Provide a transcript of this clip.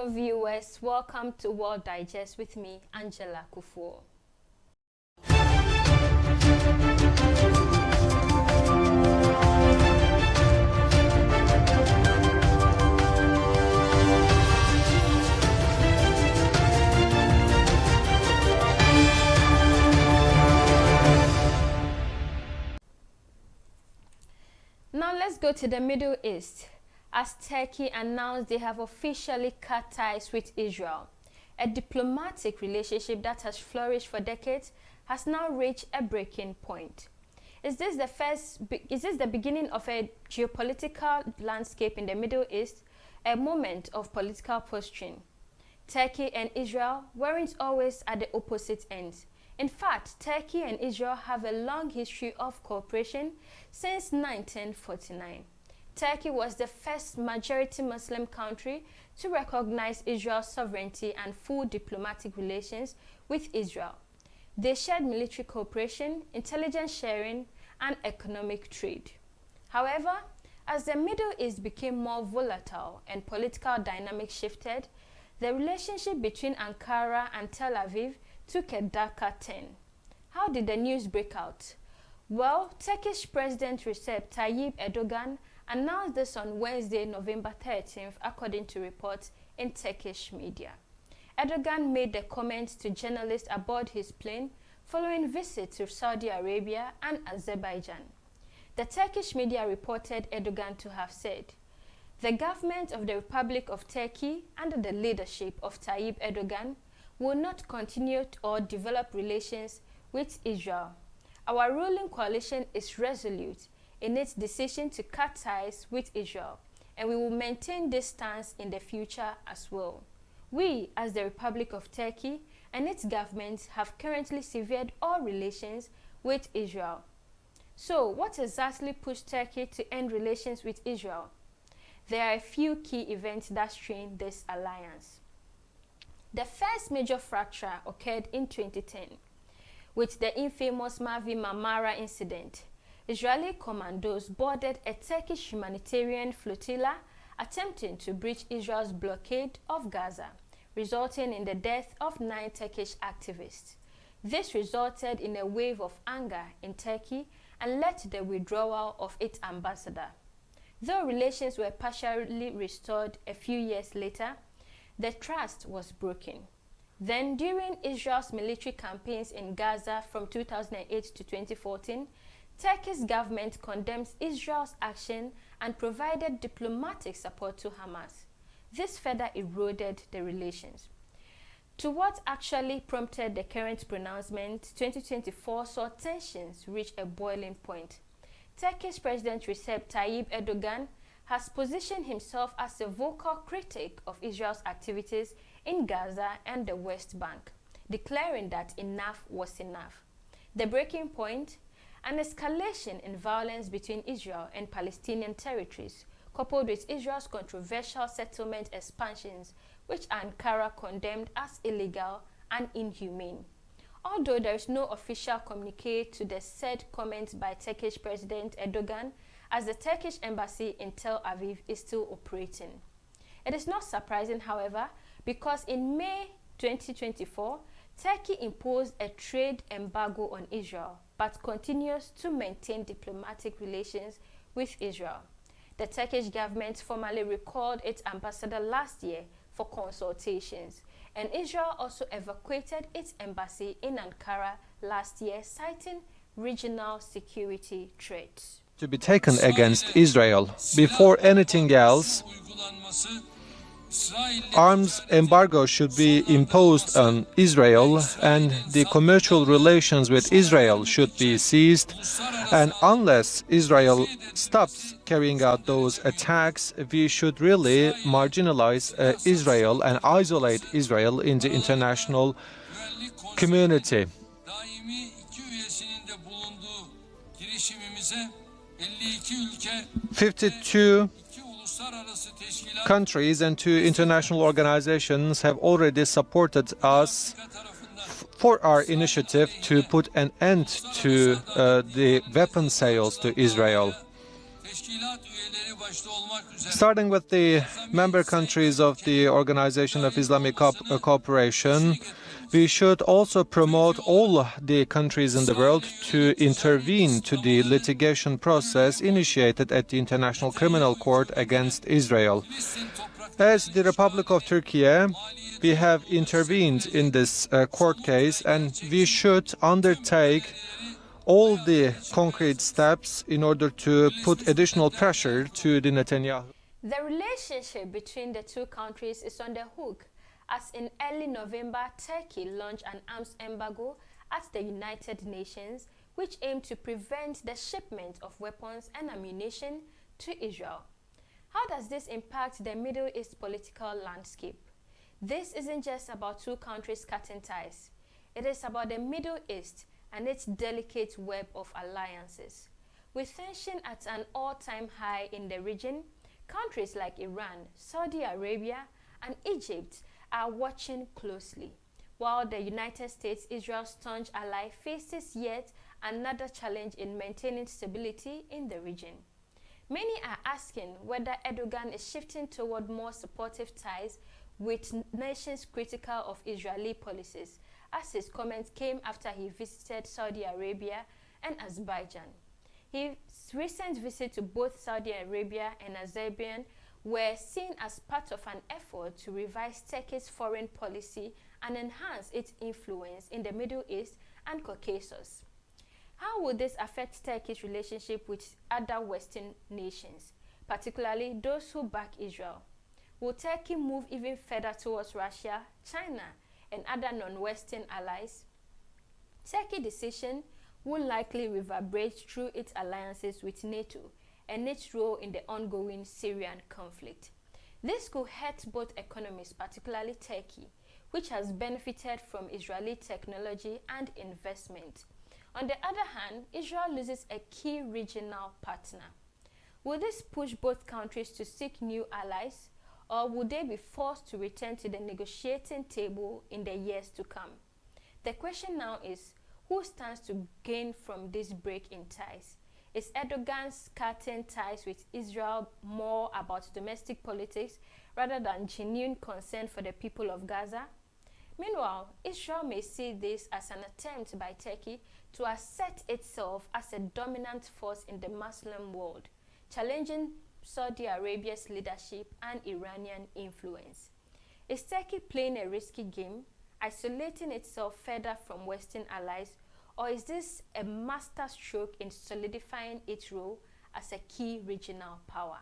Hello viewers, welcome to World Digest with me, Angela Kufuor. Now let's go to the Middle East, as Turkey announced they have officially cut ties with Israel. A diplomatic relationship that has flourished for decades has now reached a breaking point. Is this the beginning of a geopolitical landscape in the Middle East, a moment of political posturing? Turkey and Israel weren't always at the opposite ends. In fact, Turkey and Israel have a long history of cooperation since 1949. Turkey was the first majority Muslim country to recognize Israel's sovereignty and full diplomatic relations with Israel. They shared military cooperation, intelligence sharing, and economic trade. However, as the Middle East became more volatile and political dynamics shifted, the relationship between Ankara and Tel Aviv took a darker turn. How did the news break out? Well, Turkish President Recep Tayyip Erdogan announced this on Wednesday, November 13th, according to reports in Turkish media. Erdogan made the comments to journalists aboard his plane following visits to Saudi Arabia and Azerbaijan. The Turkish media reported Erdogan to have said, "The government of the Republic of Turkey, under the leadership of Tayyip Erdogan, will not continue or develop relations with Israel. Our ruling coalition is resolute in its decision to cut ties with Israel, and we will maintain this stance in the future as well. We, as the Republic of Turkey and its government, have currently severed all relations with Israel." So, what exactly pushed Turkey to end relations with Israel? There are a few key events that strained this alliance. The first major fracture occurred in 2010 with the infamous Mavi Marmara incident. Israeli commandos boarded a Turkish humanitarian flotilla attempting to breach Israel's blockade of Gaza, resulting in the death of 9 Turkish activists. This resulted in a wave of anger in Turkey and led to the withdrawal of its ambassador. Though relations were partially restored a few years later, the trust was broken. Then, during Israel's military campaigns in Gaza from 2008 to 2014, Turkey's government condemns Israel's action and provided diplomatic support to Hamas. This further eroded the relations. To what actually prompted the current pronouncement, 2024 saw tensions reach a boiling point. Turkish President Recep Tayyip Erdogan has positioned himself as a vocal critic of Israel's activities in Gaza and the West Bank, declaring that enough was enough. The breaking point? An escalation in violence between Israel and Palestinian territories, coupled with Israel's controversial settlement expansions, which Ankara condemned as illegal and inhumane. Although there is no official communique to the said comments by Turkish President Erdogan, as the Turkish embassy in Tel Aviv is still operating. It is not surprising, however, because in May 2024, Turkey imposed a trade embargo on Israel, but continues to maintain diplomatic relations with Israel. The Turkish government formally recalled its ambassador last year for consultations, and Israel also evacuated its embassy in Ankara last year, citing regional security threats. To be taken against Israel. Before anything else, arms embargo should be imposed on Israel, and the commercial relations with Israel should be seized. And unless Israel stops carrying out those attacks, we should really marginalize Israel and isolate Israel in the international community. 52 countries and 2 international organizations have already supported us for our initiative to put an end to the weapon sales to Israel. Starting with the member countries of the Organization of Islamic Cooperation, we should also promote all the countries in the world to intervene to the litigation process initiated at the International Criminal Court against Israel. As the Republic of Turkey, we have intervened in this court case, and we should undertake all the concrete steps in order to put additional pressure to the Netanyahu. The relationship between the two countries is on the hook, as in early November, Turkey launched an arms embargo at the United Nations, which aimed to prevent the shipment of weapons and ammunition to Israel. How does this impact the Middle East political landscape? This isn't just about two countries cutting ties. It is about the Middle East and its delicate web of alliances. With tension at an all-time high in the region, countries like Iran, Saudi Arabia, and Egypt are watching closely, while the United States, Israel's staunch ally, faces yet another challenge in maintaining stability in the region. Many are asking whether Erdogan is shifting toward more supportive ties with nations critical of Israeli policies, as his comments came after he visited Saudi Arabia and Azerbaijan. His recent visit to both Saudi Arabia and Azerbaijan were seen as part of an effort to revise Turkey's foreign policy and enhance its influence in the Middle East and Caucasus. How will this affect Turkey's relationship with other Western nations, particularly those who back Israel? Will Turkey move even further towards Russia, China, and other non-Western allies? Turkey's decision will likely reverberate through its alliances with NATO and its role in the ongoing Syrian conflict. This could hurt both economies, particularly Turkey, which has benefited from Israeli technology and investment. On the other hand, Israel loses a key regional partner. Will this push both countries to seek new allies, or will they be forced to return to the negotiating table in the years to come? The question now is, who stands to gain from this break in ties? Is Erdogan's cutting ties with Israel more about domestic politics rather than genuine concern for the people of Gaza? Meanwhile, Israel may see this as an attempt by Turkey to assert itself as a dominant force in the Muslim world, challenging Saudi Arabia's leadership and Iranian influence. Is Turkey playing a risky game, isolating itself further from Western allies, or is this a masterstroke in solidifying its role as a key regional power?